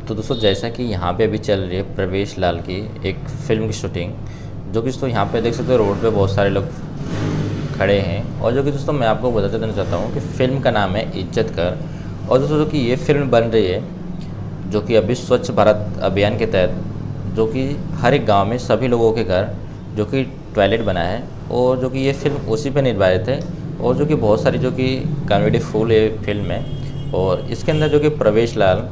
तो दोस्तों जैसा कि यहाँ पे अभी चल रही है प्रवेश लाल की एक फ़िल्म की शूटिंग, जो कि दोस्तों यहाँ पे देख सकते हो रोड पे बहुत सारे लोग खड़े हैं। और जो कि दोस्तों मैं आपको बताते देना चाहता हूँ कि फ़िल्म का नाम है इज्जत कर। और दोस्तों जो कि ये फ़िल्म बन रही है, जो कि अभी स्वच्छ भारत अभियान के तहत, जो कि हर एक गांव में सभी लोगों के घर जो कि टॉयलेट बना है। और जो कि ये फ़िल्म उसी पे निर्धारित है। और जो कि बहुत सारी जो कि कॉमेडी फुल ये फ़िल्म है। और इसके अंदर जो कि प्रवेश लाल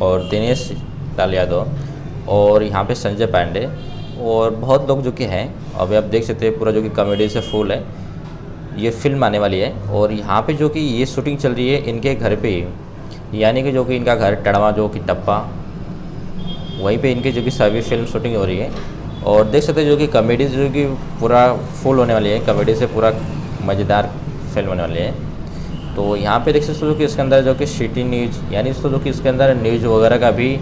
और दिनेश लाल यादव और यहाँ पे संजय पांडे और बहुत लोग जो कि हैं, अभी आप देख सकते हैं पूरा जो कि कॉमेडी से फुल है। ये फ़िल्म आने वाली है और यहाँ पे जो कि ये शूटिंग चल रही है इनके घर पे ही, यानी कि जो कि इनका घर टड़वा जो कि टप्पा, वहीं पे इनकी जो कि सभी फ़िल्म शूटिंग हो रही है। और देख सकते हैं जो कि कॉमेडी जो कि पूरा फुल होने वाली है, कॉमेडी से पूरा मज़ेदार फिल्म होने वाली है। तो यहाँ पे देख सकते हो कि इसके अंदर जो कि सिटी न्यूज़, यानी इसको जो कि इसके अंदर न्यूज़ वगैरह का भी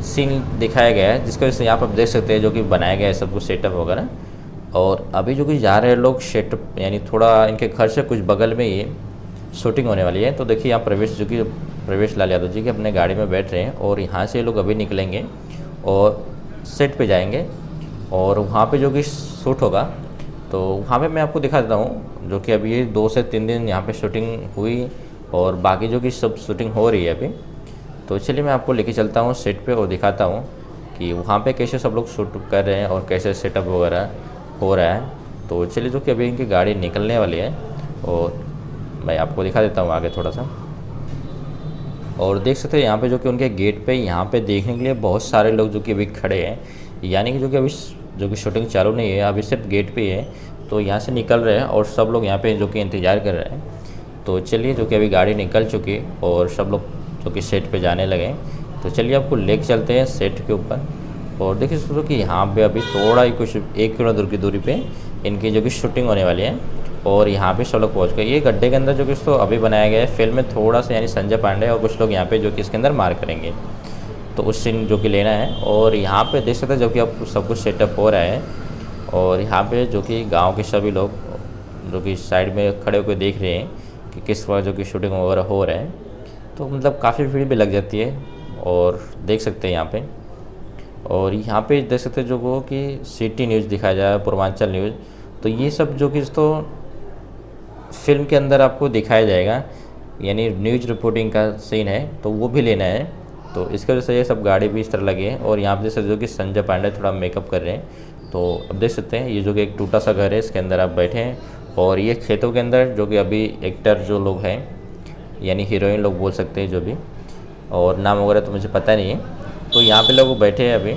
सीन दिखाया गया है, जिसकी वजह से यहाँ पर आप देख सकते हैं जो कि बनाया गया है सब कुछ सेटअप वगैरह। और अभी जो कि जा रहे हैं लोग सेटअप, यानी थोड़ा इनके घर से कुछ बगल में ही शूटिंग होने वाली है। तो देखिए यहाँ प्रवेश जो कि प्रवेश लाल यादव जी की अपने गाड़ी में बैठ रहे हैं और यहाँ से ये लोग अभी निकलेंगे और सेट पे जाएंगे और वहाँ पे जो कि शूट होगा। तो वहाँ पे मैं आपको दिखा देता हूँ, जो कि अभी ये 2 से 3 दिन यहाँ पे शूटिंग हुई और बाकी जो कि सब शूटिंग हो रही है अभी। तो चलिए मैं आपको लेके चलता हूँ सेट पे और दिखाता हूँ कि वहाँ पे कैसे सब लोग शूट कर रहे हैं और कैसे सेटअप वगैरह हो रहा है। तो चलिए जो कि अभी इनकी गाड़ी निकलने वाली है और मैं आपको दिखा देता हूँ आगे थोड़ा सा। और देख सकते हैं यहाँ पे जो कि उनके गेट पे यहाँ पे देखने के लिए बहुत सारे लोग जो कि अभी खड़े हैं, यानी कि जो कि अभी जो कि शूटिंग चालू नहीं है, अभी सिर्फ गेट पे ही है। तो यहाँ से निकल रहे हैं और सब लोग यहाँ पे जो कि इंतज़ार कर रहे हैं। तो चलिए जो कि अभी गाड़ी निकल चुकी और सब लोग जो कि सेट पे जाने लगे। तो चलिए आपको लेके चलते हैं सेट के ऊपर। और देखिए दोस्तों कि यहाँ पे अभी थोड़ा ही कुछ 1 किलोमीटर की दूरी पे इनकी जो कि शूटिंग होने वाली है। और यहाँ पे सब लोग पहुँच गए। ये गड्ढे के अंदर जो कि इसको अभी बनाया गया है फिल्म में थोड़ा सा, यानी संजय पांडे और कुछ लोग यहाँ पे जो कि इसके अंदर मार करेंगे। तो उस सीन जो कि लेना है। और यहाँ पे देख सकते हैं जो कि अब सब कुछ सेटअप हो रहा है। और यहाँ पे जो कि गांव के सभी लोग जो कि साइड में खड़े होकर देख रहे हैं कि किस प्रकार जो कि शूटिंग वगैरह हो रहा है। तो मतलब काफ़ी भीड़ भी लग जाती है और देख सकते हैं यहाँ पे। और यहाँ पे देख सकते हैं जो वो कि सिटी न्यूज़ दिखाया जा रहा है, पूर्वांचल न्यूज़। तो ये सब जो कि तो फिल्म के अंदर आपको दिखाया जाएगा, यानी न्यूज़ रिपोर्टिंग का सीन है तो वो भी लेना है। तो इसकी वजह से ये सब गाड़ी भी इस तरह लगी है। और यहाँ पे देख सकते हो कि संजय पांडे थोड़ा मेकअप कर रहे हैं। तो अब देख सकते हैं ये जो कि एक टूटा सा घर है, इसके अंदर आप बैठे हैं। और ये खेतों के अंदर जो कि अभी एक्टर जो लोग हैं, यानी हीरोइन लोग बोल सकते हैं जो भी, और नाम वगैरह तो मुझे पता नहीं है। तो यहाँ पे लोग बैठे हैं अभी।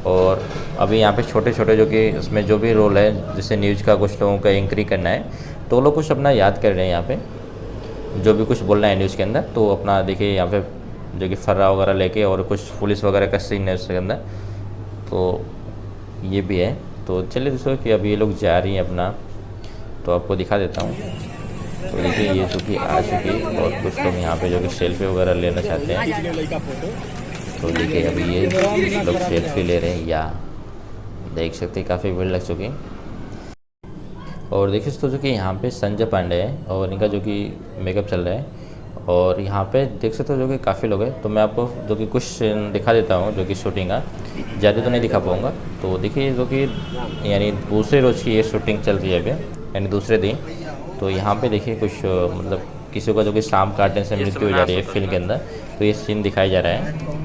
और अभी यहाँ पे छोटे छोटे जो कि इसमें जो भी रोल है, जैसे न्यूज़ का कुछ लोगों का एंकरी करना है, तो वो लोग कुछ अपना याद कर रहे हैं यहाँ पे जो भी कुछ बोलना है न्यूज़ के अंदर। तो अपना देखिए यहाँ पे जो कि फर्रा वगैरह लेके और कुछ पुलिस वगैरह का सीन है उसके अंदर। तो ये भी है। तो चलिए दोस्तों कि अभी ये लोग जा रही हैं अपना, तो आपको दिखा देता हूँ। तो देखिए ये जो कि आ चुकी और कुछ लोग यहाँ पे जो कि सेल्फी वगैरह लेना चाहते हैं। तो देखिए अभी ये लोग सेल्फी ले रहे हैं, या देख सकते हैं काफ़ी भीड़ लग चुकी है। और देखिए तो जो कि यहाँ पे संजय पांडे है और इनका जो कि मेकअप चल रहा है। और यहाँ पे देख सकते हो जो कि काफ़ी लोग हैं। तो मैं आपको जो कि कुछ सीन दिखा देता हूँ जो कि शूटिंग का, ज़्यादा तो नहीं दिखा पाऊँगा। तो देखिए जो कि यानी दूसरे रोज़ की ये शूटिंग चल रही है अभी, यानी दूसरे दिन। तो यहाँ पे देखिए कुछ मतलब किसी का जो कि सांप काटने से मृत्यु हो जा रही है फिल्म के अंदर, तो ये सीन दिखाया जा रहा है।